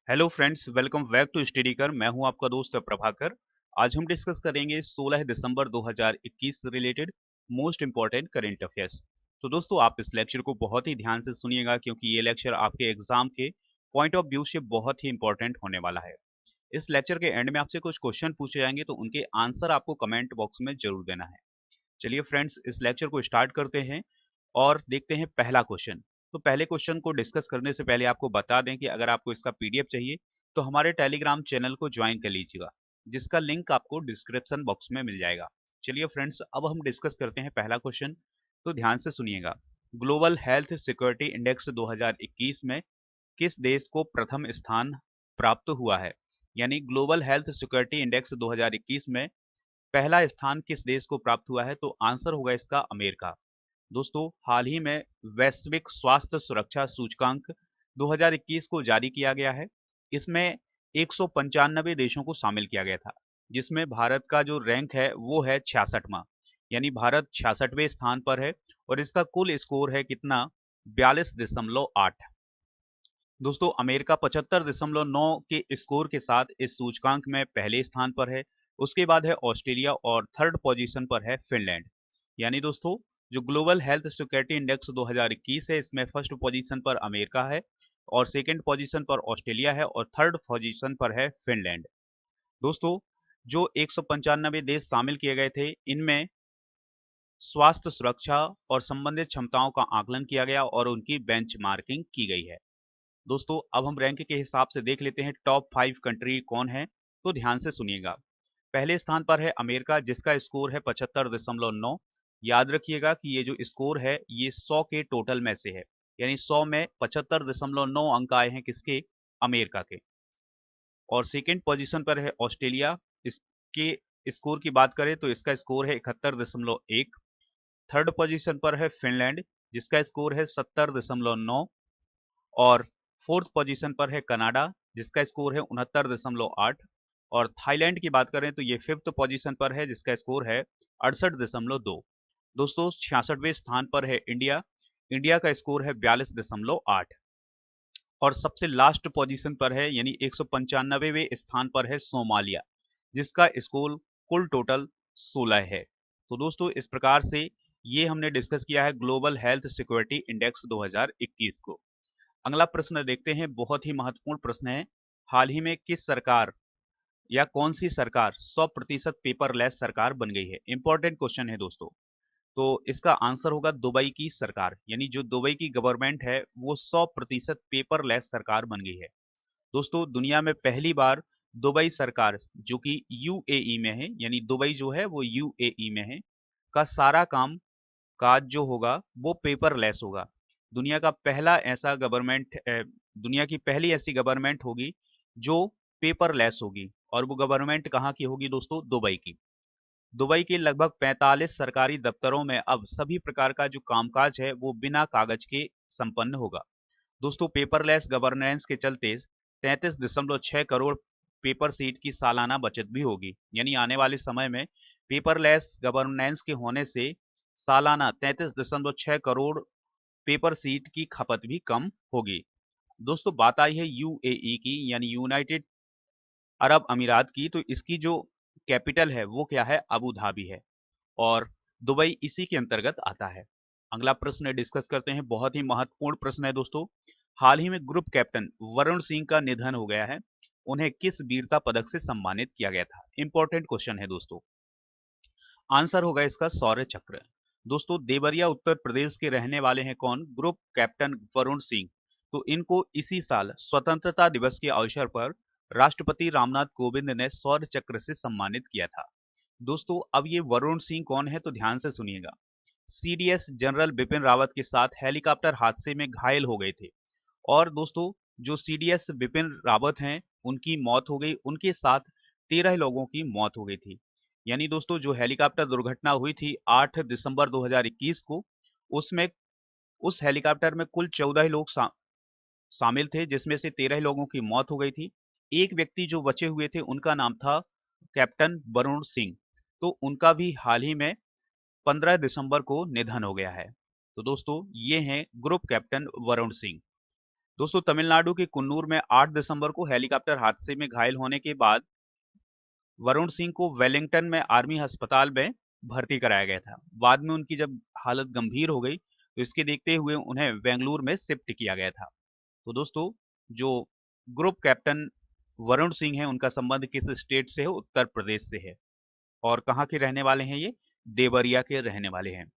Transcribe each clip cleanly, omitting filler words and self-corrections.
Hello friends, welcome back to study कर। मैं हूं आपका दोस्त प्रभाकर। आज हम डिस्कस करेंगे 16 दिसंबर 2021 से related most important current affairs. तो दोस्तों, आप इस लेक्चर को बहुत ही ध्यान से सुनिएगा क्योंकि ये लेक्चर आपके एग्जाम के पॉइंट ऑफ व्यू से बहुत ही इंपॉर्टेंट होने वाला है। इस लेक्चर के एंड में आपसे कुछ क्वेश्चन पूछे जाएंगे, तो उनके आंसर आपको कमेंट बॉक्स में जरूर देना है। चलिए फ्रेंड्स, इस लेक्चर को स्टार्ट करते हैं और देखते हैं पहला क्वेश्चन। तो पहले क्वेश्चन को डिस्कस करने से पहले आपको बता दें कि अगर आपको इसका पीडीएफ चाहिए तो हमारे टेलीग्राम चैनल को ज्वाइन कर लीजिएगा, जिसका लिंक आपको डिस्क्रिप्शन बॉक्स में मिल जाएगा। चलिए फ्रेंड्स, अब हम डिस्कस करते हैं पहला क्वेश्चन। तो ध्यान से सुनिएगा। ग्लोबल हेल्थ सिक्योरिटी इंडेक्स 2021 में किस देश को प्रथम स्थान प्राप्त हुआ है? यानी ग्लोबल हेल्थ सिक्योरिटी इंडेक्स 2021 में पहला स्थान किस देश को प्राप्त हुआ है? तो आंसर होगा इसका अमेरिका। दोस्तों, हाल ही में वैश्विक स्वास्थ्य सुरक्षा सूचकांक 2021 को जारी किया गया है। इसमें 195 देशों को शामिल किया गया था, जिसमें भारत का जो रैंक है वो है 66वां। यानी भारत 66वें स्थान पर है और इसका कुल स्कोर है कितना? 42.8। दोस्तों, अमेरिका 75.9 के स्कोर के साथ इस सूचकांक में पहले स्थान पर है। उसके बाद है ऑस्ट्रेलिया और थर्ड पोजीशन पर है फिनलैंड। यानी दोस्तों, जो ग्लोबल हेल्थ सिक्योरिटी इंडेक्स 2021 है, इसमें फर्स्ट पोजीशन पर अमेरिका है और सेकंड पोजीशन पर ऑस्ट्रेलिया है और थर्ड पोजीशन पर है फिनलैंड। दोस्तों, जो 195 देश शामिल किए गए थे, इनमें स्वास्थ्य सुरक्षा और संबंधित क्षमताओं का आकलन किया गया और उनकी बेंचमार्किंग की गई है। दोस्तों, अब हम रैंक के हिसाब से देख लेते हैं टॉप 5 कंट्री कौन है। तो ध्यान से सुनिएगा। पहले स्थान पर है अमेरिका, जिसका स्कोर है 75.9। याद रखिएगा कि ये जो स्कोर है ये 100 के टोटल में से है, यानी 100 में 75.9 अंक आए हैं किसके? अमेरिका के। और सेकेंड पोजीशन पर है ऑस्ट्रेलिया। इसके स्कोर की बात करें तो इसका स्कोर है 71.1। थर्ड पोजीशन पर है फिनलैंड, जिसका स्कोर है 70.9। और फोर्थ पोजीशन पर है कनाडा, जिसका स्कोर है 69.8। और थाईलैंड की बात करें तो ये फिफ्थ पोजीशन पर है, जिसका स्कोर है 68.2। दोस्तों, 66वें स्थान पर है इंडिया। इंडिया का स्कोर है 42.8। और सबसे लास्ट पोजीशन पर है, यानी 195वें स्थान पर है सोमालिया, जिसका स्कोर कुल टोटल 16 है। तो दोस्तों, इस प्रकार से ये हमने डिस्कस किया है ग्लोबल हेल्थ सिक्योरिटी इंडेक्स 2021 को। अगला प्रश्न देखते हैं, बहुत ही महत्वपूर्ण प्रश्न है। हाल ही में किस सरकार या कौन सी सरकार 100% पेपरलेस सरकार बन गई है? इंपॉर्टेंट क्वेश्चन है दोस्तों। तो इसका आंसर होगा दुबई की सरकार। यानी जो दुबई की गवर्नमेंट है वो 100% पेपरलेस सरकार बन गई है। दोस्तों, दुनिया में पहली बार दुबई सरकार, जो कि यूएई में है, यानी दुबई जो है वो यूएई में है, का सारा काम काज जो होगा वो पेपरलेस होगा। दुनिया का पहला ऐसा गवर्नमेंट दुनिया की पहली ऐसी गवर्नमेंट होगी जो पेपरलेस होगी। और वो गवर्नमेंट कहाँ की होगी दोस्तों? दुबई की। दुबई के लगभग 45 सरकारी दफ्तरों में अब सभी प्रकार का जो कामकाज है वो बिना कागज के संपन्न होगा। दोस्तों, पेपरलेस गवर्नेंस के चलते 33.6 करोड़ पेपर सीट की सालाना बचत भी होगी। यानी आने वाले समय में पेपरलेस गवर्नेंस के होने से सालाना 33.6 करोड़ पेपर सीट की खपत भी कम होगी। दोस्तों, बात आई है यूएई की, यानी यूनाइटेड अरब अमीरात की। तो इसकी जो कैपिटल है वो क्या है? अबू धाबी है और दुबई इसी के अंतर्गत आता है। अगला प्रश्न डिस्कस करते हैं, बहुत ही महत्वपूर्ण प्रश्न है दोस्तों। हाल ही में ग्रुप कैप्टन वरुण सिंह का निधन हो गया है। उन्हें किस वीरता पदक से सम्मानित किया गया था? इंपॉर्टेंट क्वेश्चन है दोस्तों। आंसर होगा इसका शौर्य चक्र। दोस्तों, देवरिया उत्तर प्रदेश के रहने वाले हैं कौन? Group captain Varun Singh. तो इनको इसी साल स्वतंत्रता दिवस के अवसर पर राष्ट्रपति रामनाथ कोविंद ने शौर्य चक्र से सम्मानित किया था। दोस्तों, अब ये वरुण सिंह कौन है? तो ध्यान से सुनिएगा। सीडीएस जनरल बिपिन रावत के साथ हेलीकॉप्टर हादसे में घायल हो गए थे। और दोस्तों, जो सीडीएस बिपिन रावत हैं उनकी मौत हो गई, उनके साथ 13 लोगों की मौत हो गई थी। यानी दोस्तों, जो हेलीकॉप्टर दुर्घटना हुई थी 8 दिसंबर 2021 को, उसमें उस हेलीकॉप्टर में कुल 14 लोग शामिल थे, जिसमें से 13 लोगों की मौत हो गई थी। एक व्यक्ति जो बचे हुए थे उनका नाम था कैप्टन वरुण सिंह। तो उनका भी हाल ही में 15 दिसंबर को निधन हो गया है। तो दोस्तों, ये हैं ग्रुप कैप्टन वरुण सिंह। दोस्तों तमिलनाडु के कुन्नूर में 8 दिसंबर को हेलीकॉप्टर हादसे में घायल होने के बाद वरुण सिंह को वेलिंगटन में आर्मी अस्पताल में भर्ती कराया गया था। बाद में उनकी जब हालत गंभीर हो गई तो इसके देखते हुए उन्हें बेंगलुरु में शिफ्ट किया गया था। तो दोस्तों जो ग्रुप कैप्टन वरुण सिंह है उनका संबंध किस स्टेट से है? उत्तर प्रदेश से है। और कहाँ के रहने वाले हैं ये? देवरिया के रहने वाले हैं।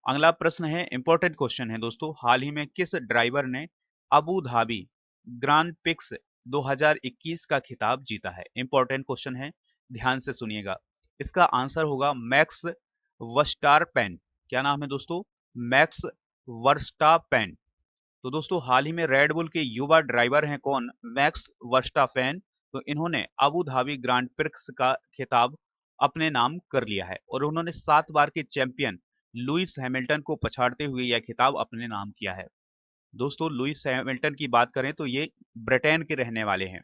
अगला प्रश्न है, इंपॉर्टेंट क्वेश्चन है दोस्तों, हाल ही में किस ड्राइवर ने अबू धाबी ग्रांड पिक्स 2021 का खिताब जीता है? इंपॉर्टेंट क्वेश्चन है, ध्यान से सुनिएगा। इसका आंसर होगा मैक्स वर्स्टापेन। क्या नाम है दोस्तों? Max Verstappen. तो दोस्तों हाल ही में रेड बुल के युवा ड्राइवर हैं कौन? Max Verstappen. तो इन्होंने अबू धाबी ग्रांड प्रिक्स का खिताब अपने नाम कर लिया है और उन्होंने 7 बार के चैंपियन लुइस हैमिल्टन को पछाड़ते हुए यह खिताब अपने नाम किया है। दोस्तों लुइस हैमिल्टन की बात करें तो ये ब्रिटेन के रहने वाले हैं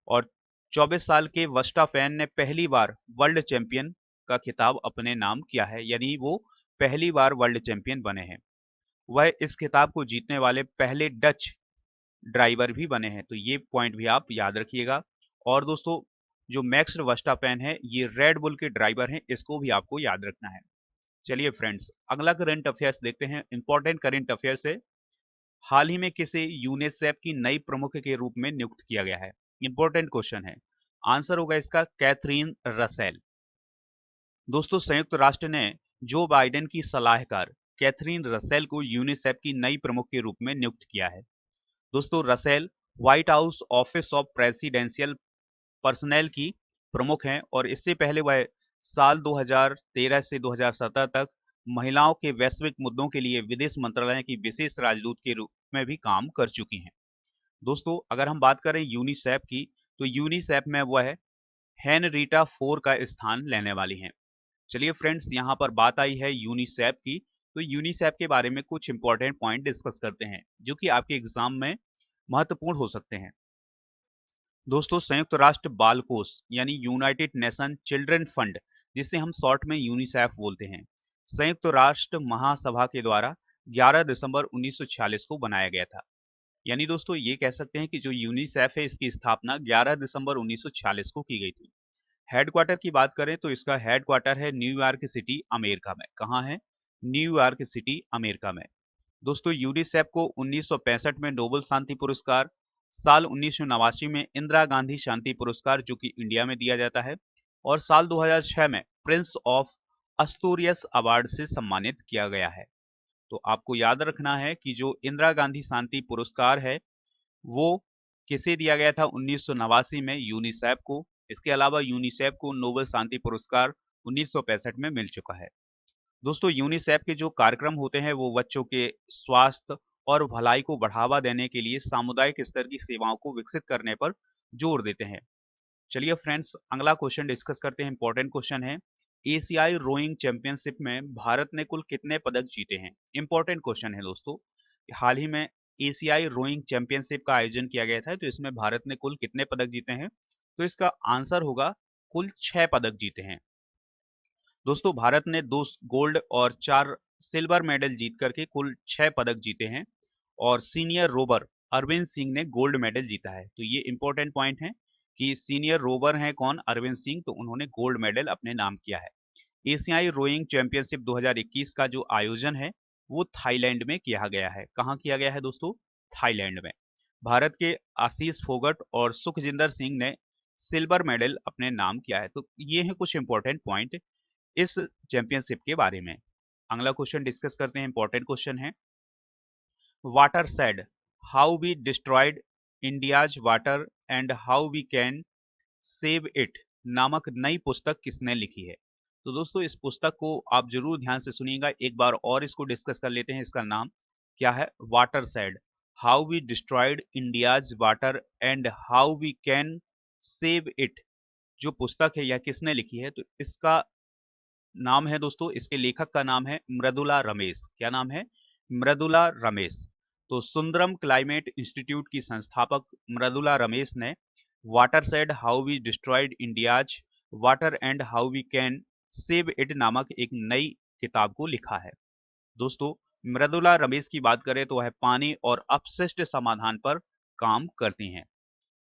और 24 साल के वर्स्टापेन ने पहली बार वर्ल्ड चैंपियन का खिताब अपने नाम किया है, यानी वो पहली बार वर्ल्ड चैंपियन बने हैं। वह इस खिताब को जीतने वाले पहले डच ड्राइवर भी बने हैं, तो ये पॉइंट भी आप याद रखिएगा। और दोस्तों जो मैक्स वर्स्टापेन है ये रेड बुल के ड्राइवर हैं, इसको भी आपको याद रखना है। चलिए फ्रेंड्स अगला करंट अफेयर्स देखते हैं। इंपॉर्टेंट करंट अफेयर्स है, हाल ही में किसे यूनिसेफ की नई प्रमुख के रूप में नियुक्त किया गया है? इंपॉर्टेंट क्वेश्चन है, आंसर होगा इसका कैथरीन रसेल। दोस्तों संयुक्त राष्ट्र ने जो बाइडेन की सलाहकार कैथरीन रसेल को यूनिसेफ की नई प्रमुख के रूप में नियुक्त किया है। दोस्तों Russell white house office of presidential personal की प्रमुख हैं और इससे पहले वह साल 2013 से 2017 तक महिलाओं के वैश्विक मुद्दों के लिए विदेश मंत्रालय की विशेष राजदूत के रूप में भी काम कर चुकी हैं। दोस्तों अगर हम बात करें यूनिसेफ की तो यूनिसेफ में वह हेनरीटा फोर का स्थान लेने वाली हैं। चलिए फ्रेंड्स यहाँ पर बात आई है यूनिसेफ की, तो यूनिसेफ के बारे में कुछ इंपॉर्टेंट पॉइंट डिस्कस करते हैं जो कि आपके एग्जाम में महत्वपूर्ण हो सकते हैं। दोस्तों संयुक्त राष्ट्र बाल कोष यानी यूनाइटेड नेशन चिल्ड्रन फंड, जिसे हम शॉर्ट में यूनिसेफ बोलते हैं, संयुक्त राष्ट्र महासभा के द्वारा 11 दिसंबर 1946 को बनाया गया था। यानी दोस्तों ये कह सकते हैं कि जो यूनिसेफ है इसकी स्थापना 11 दिसंबर 1946 को की गई थी। हेडक्वार्टर की बात करें तो इसका हेडक्वार्टर है न्यूयॉर्क सिटी अमेरिका में। कहाँ है? न्यूयॉर्क सिटी अमेरिका में। दोस्तों यूनिसेफ को 1965 में नोबेल शांति पुरस्कार, साल 1989 में इंदिरा गांधी शांति पुरस्कार जो कि इंडिया में दिया जाता है, और साल 2006 में प्रिंस ऑफ अस्तूरियस अवार्ड से सम्मानित किया गया है। तो आपको याद रखना है कि जो इंदिरा गांधी शांति पुरस्कार है वो किसे दिया गया था? 1989 में यूनिसेफ को। इसके अलावा यूनिसेफ को नोबेल शांति पुरस्कार 1965 में मिल चुका है। दोस्तों यूनिसेफ के जो कार्यक्रम होते हैं वो बच्चों के स्वास्थ्य और भलाई को बढ़ावा देने के लिए सामुदायिक स्तर की सेवाओं को विकसित करने पर जोर देते हैं। चलिए फ्रेंड्स अगला क्वेश्चन डिस्कस करते हैं। इंपॉर्टेंट क्वेश्चन है, एशियाई रोइंग चैंपियनशिप में भारत ने कुल कितने पदक जीते हैं? इंपॉर्टेंट क्वेश्चन है दोस्तों। हाल ही में एशियाई रोइंग चैंपियनशिप का आयोजन किया गया था, तो इसमें भारत ने कुल कितने पदक जीते हैं? तो इसका आंसर होगा कुल 6 पदक जीते हैं। दोस्तों भारत ने 2 गोल्ड और 4 सिल्वर मेडल जीत करके कुल 6 पदक जीते हैं और सीनियर रोवर अरविंद सिंह ने गोल्ड मेडल जीता है। तो ये इंपॉर्टेंट पॉइंट है कि सीनियर रोवर हैं कौन? अरविंद सिंह, तो उन्होंने गोल्ड मेडल अपने नाम किया है। एशियाई रोइंग चैंपियनशिप 2021 का जो आयोजन है वो थाईलैंड में किया गया है। कहाँ किया गया है दोस्तों? थाईलैंड में। भारत के आशीष फोगट और सुखजिंदर सिंह ने सिल्वर मेडल अपने नाम किया है। तो ये है कुछ इंपॉर्टेंट पॉइंट इस चैंपियनशिप के बारे में। अगला क्वेश्चन डिस्कस करते हैं। इंपॉर्टेंट क्वेश्चन है, watershed how we destroyed India's water and how we can save it नामक नई पुस्तक किसने लिखी है? तो दोस्तों इस पुस्तक को आप जरूर ध्यान से सुनिएगा, एक बार और इसको डिस्कस कर लेते हैं। इसका नाम क्या है? Watershed how we destroyed India's water and how we can save it. जो पुस्तक है यह किसने लिखी है? तो इसका नाम है दोस्तों, इसके लेखक का नाम है मृदुला रमेश। क्या नाम है? मृदुला रमेश। तो सुंदरम क्लाइमेट इंस्टीट्यूट की संस्थापक मृदुला रमेश ने watershed how we destroyed India's water and how we can save it नामक एक नई किताब को लिखा है। दोस्तों मृदुला रमेश की बात करें तो वह पानी और अपशिष्ट समाधान पर काम करती हैं।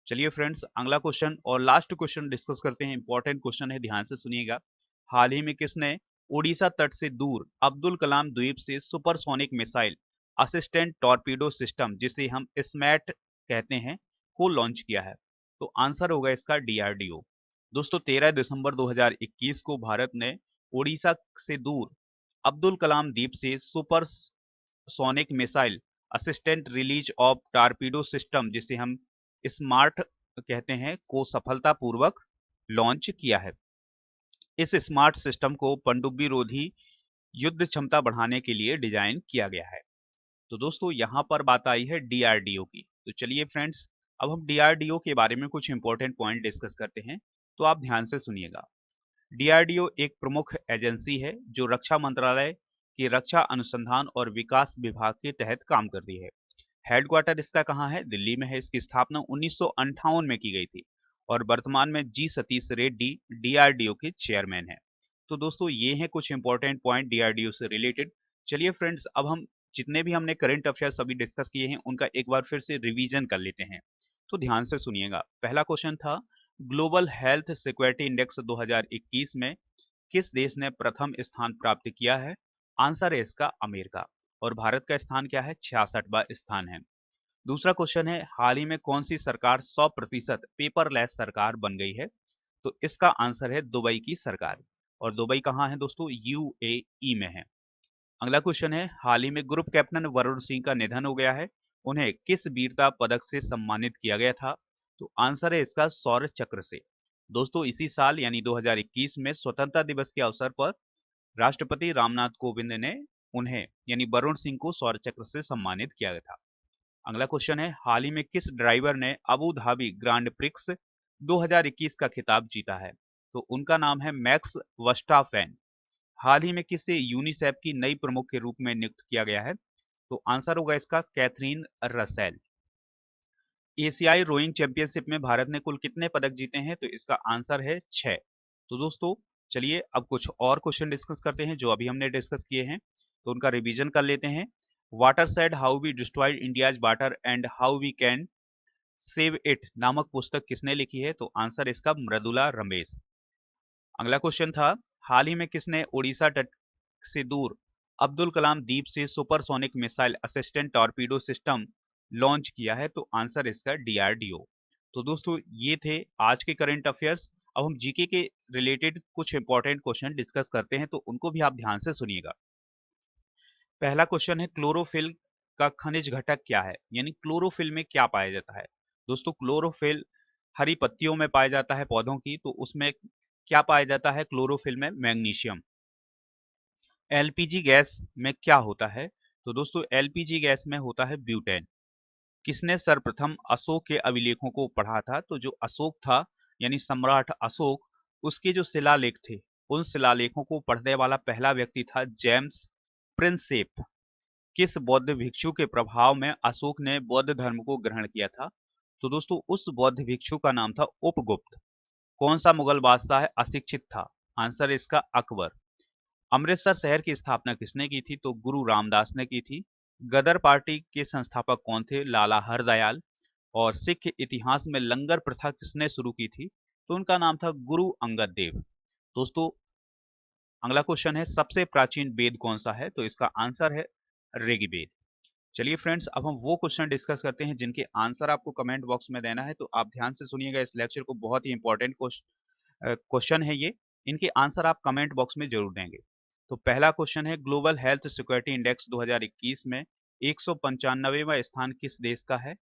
चलिए फ्रेंड्स, अगला क्वेश्चन और लास्ट क्वेश्चन डिस्कस करते हैं। इंपॉर्टेंट क्वेश्चन है, ध्यान से सुनिएगा। हाल ही में किसने ओडिशा तट से दूर अब्दुल कलाम द्वीप से supersonic missile assistant torpedo system, जिसे हम स्मैट कहते हैं, को लॉन्च किया है? तो आंसर होगा इसका डीआरडीओ। दोस्तों 13 दिसंबर 2021 को भारत ने ओडिशा से दूर अब्दुल कलाम द्वीप से super sonic missile assistant release of torpedo system, जिसे हम स्मार्ट कहते हैं, को सफलतापूर्वक लॉन्च किया है। इस स्मार्ट सिस्टम को पनडुब्बी रोधी युद्ध क्षमता बढ़ाने के लिए डिजाइन किया गया है। तो दोस्तों यहां पर बात आई है डीआरडीओ की। तो चलिए फ्रेंड्स, अब हम डीआरडीओ के बारे में कुछ इंपॉर्टेंट पॉइंट डिस्कस करते हैं, तो आप ध्यान से सुनिएगा। डीआरडीओ एक प्रमुख एजेंसी है जो रक्षा मंत्रालय के रक्षा अनुसंधान और विकास विभाग के तहत काम करती है। हेडक्वार्टर इसका कहाँ है? दिल्ली में है। इसकी स्थापना 1958 में की गई थी और वर्तमान में जी सतीश रेड्डी डीआरडीओ के चेयरमैन है। तो दोस्तों ये हैं कुछ इंपॉर्टेंट पॉइंट डीआरडीओ से रिलेटेड। चलिए फ्रेंड्स, अब हम जितने भी हमने करंट अफेयर्स अभी डिस्कस किए हैं उनका एक बार फिर से रिवीजन कर लेते हैं। तो ध्यान से सुनिएगा। पहला क्वेश्चन था, ग्लोबल हेल्थ सिक्योरिटी इंडेक्स 2021 में किस देश ने प्रथम स्थान प्राप्त किया है? आंसर है इसका अमेरिका। और भारत का स्थान क्या है? 66वां स्थान है। दूसरा क्वेश्चन है, हाल ही में कौन सी सरकार 100% पेपरलेस सरकार बन गई है? तो इसका आंसर है दुबई की सरकार। और दुबई कहाँ है दोस्तों? यूएई में है। अगला क्वेश्चन है, हाल ही में ग्रुप कैप्टन वरुण सिंह का निधन हो गया है, उन्हें किस वीरता पदक से सम्मानित किया गया था? तो आंसर है इसका शौर्य चक्र से। दोस्तों इसी साल यानी 2021 में स्वतंत्रता दिवस के अवसर पर राष्ट्रपति रामनाथ कोविंद ने उन्हें यानी वरुण सिंह को शौर्य चक्र से सम्मानित किया गया था। अगला क्वेश्चन है, हाल ही में किस ड्राइवर ने अबू धाबी ग्रांड प्रिक्स 2021 का खिताब जीता है? तो उनका नाम है मैक्स वर्स्टापेन। हाल ही में किसे यूनिसेफ की नई प्रमुख के रूप में नियुक्त किया गया है? तो आंसर होगा इसका कैथरीन रसेल। एशियाई रोइंग चैंपियनशिप में भारत ने कुल कितने पदक जीते हैं? तो इसका आंसर है 6। तो दोस्तों चलिए अब कुछ और क्वेश्चन डिस्कस करते हैं जो अभी हमने डिस्कस किए हैं, तो उनका रिवीजन कर लेते हैं। Watershed how we destroyed India's water and how we can save it नामक पुस्तक किसने लिखी है? तो आंसर इसका मृदुला रमेश। अगला क्वेश्चन था, हाल ही में किसने ओडिशा तट से दूर अब्दुल कलाम द्वीप से supersonic missile assistant torpedo system launch किया है? तो आंसर इसका डीआरडीओ। तो दोस्तों ये थे आज के करंट अफेयर्स। अब हम जीके के रिलेटेड कुछ इंपॉर्टेंट क्वेश्चन डिस्कस करते हैं, तो उनको भी आप ध्यान से सुनिएगा। पहला क्वेश्चन है, क्लोरोफिल का खनिज घटक क्या है? यानी क्लोरोफिल में क्या पाया जाता है? दोस्तों क्लोरोफिल हरी पत्तियों में पाया जाता है पौधों की, तो उसमें क्या पाया जाता है? क्लोरोफिल में मैग्नीशियम। एलपीजी गैस में क्या होता है? तो दोस्तों एलपीजी गैस में होता है ब्यूटेन। किसने सर्वप्रथम अशोक के अभिलेखों को पढ़ा था? तो जो अशोक था यानी सम्राट अशोक, उसके जो शिलालेख थे उन शिलालेखों को पढ़ने वाला पहला व्यक्ति था जेम्स प्रिंसेप। किस बौद्ध भिक्षु के प्रभाव में अशोक ने बौद्ध धर्म को ग्रहण किया था? तो दोस्तों उस बौद्ध भिक्षु का नाम था उपगुप्त। कौन सा मुगल बादशाह अशिक्षित था? आंसर इसका अकबर। अमृतसर शहर की स्थापना किसने की थी? तो गुरु रामदास ने की थी। गदर पार्टी के संस्थापक कौन थे? लाला हरदयाल। और सिख इतिहास में लंगर प्रथा किसने शुरू की थी? तो उनका नाम था गुरु अंगद देव। दोस्तों अगला क्वेश्चन है, सबसे प्राचीन वेद कौन सा है? तो इसका आंसर है ऋग्वेद। चलिए फ्रेंड्स, अब हम वो क्वेश्चन डिस्कस करते हैं जिनके आंसर आपको कमेंट बॉक्स में देना है, तो आप ध्यान से सुनिएगा इस लेक्चर को। बहुत ही इंपॉर्टेंट क्वेश्चन है ये, इनके आंसर आप कमेंट बॉक्स में जरूर देंगे। तो पहला क्वेश्चन है, ग्लोबल हेल्थ सिक्योरिटी इंडेक्स 2021 में 195वां स्थान किस देश का है?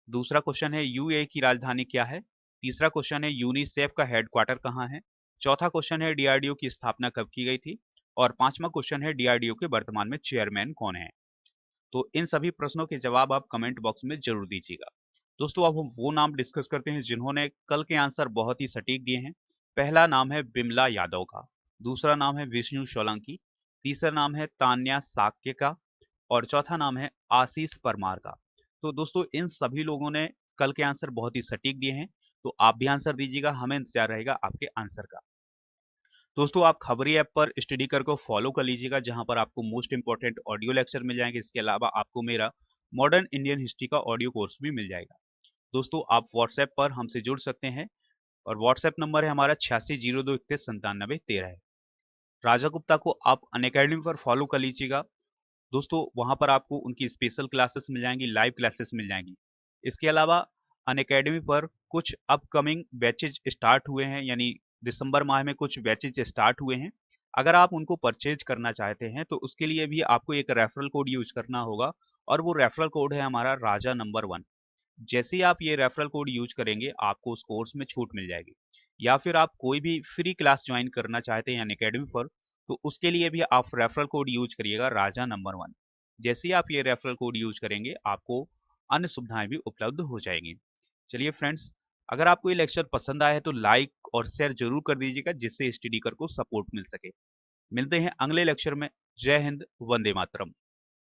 दूसरा क्वेश्चन है, यूएई की राजधानी क्या है? तीसरा क्वेश्चन है, यूनिसेफ का हेडक्वार्टर कहाँ है? चौथा क्वेश्चन है, डीआरडीओ की स्थापना कब की गई थी? और पांचवा क्वेश्चन है, डीआरडीओ के वर्तमान में चेयरमैन कौन है? तो इन सभी प्रश्नों के जवाब आप कमेंट बॉक्स में जरूर दीजिएगा। दोस्तों अब हम वो नाम डिस्कस करते हैं जिन्होंने कल के आंसर बहुत ही सटीक दिए हैं। पहला नाम है बिमला यादव का, दूसरा नाम है विष्णु सोलंकी, तीसरा नाम है तान्या साक्य का, और चौथा नाम है आशीष परमार का। तो दोस्तों इन सभी लोगों ने कल के आंसर बहुत ही सटीक दिए हैं, तो आप भी आंसर दीजिएगा, हमें इंतजार रहेगा आपके आंसर का। दोस्तों आप खबरी ऐप पर स्टडी कर को फॉलो कर लीजिएगा, जहां पर आपको मोस्ट इंपॉर्टेंट ऑडियो लेक्चर मिल जाएंगे। इसके अलावा आपको मेरा मॉडर्न इंडियन हिस्ट्री का ऑडियो कोर्स भी मिल जाएगा। दोस्तों आप व्हाट्सएप पर हमसे जुड़ सकते हैं और व्हाट्सएप नंबर है हमारा 8602319713 है। राजा गुप्ता को आप अनअकैडमी पर फॉलो कर लीजिएगा। दोस्तों वहां पर आपको उनकी स्पेशल क्लासेस मिल जाएंगी, लाइव क्लासेस मिल जाएंगी। इसके अलावा अनअकैडमी पर कुछ अपकमिंग बैचेज स्टार्ट हुए हैं, यानी दिसंबर माह में कुछ बैचेज स्टार्ट हुए हैं। अगर आप उनको परचेज करना चाहते हैं तो उसके लिए भी आपको एक रेफरल कोड यूज करना होगा, और वो रेफरल कोड है हमारा राजा नंबर 1। जैसे ही आप ये रेफरल कोड यूज करेंगे आपको उस कोर्स में छूट मिल जाएगी। या फिर आप कोई भी फ्री क्लास ज्वाइन करना चाहते हैं अनअकैडमी पर, तो उसके लिए भी आप रेफरल कोड यूज करिएगा राजा नंबर 1। जैसे ही आप ये रेफरल कोड यूज करेंगे आपको अन्य सुविधाएं भी उपलब्ध हो जाएंगी। चलिए फ्रेंड्स, अगर आपको ये लेक्चर पसंद आया है तो लाइक और शेयर जरूर कर दीजिएगा, जिससे स्टडी कर को सपोर्ट मिल सके। मिलते हैं अगले लेक्चर में। जय हिंद, वंदे मातरम।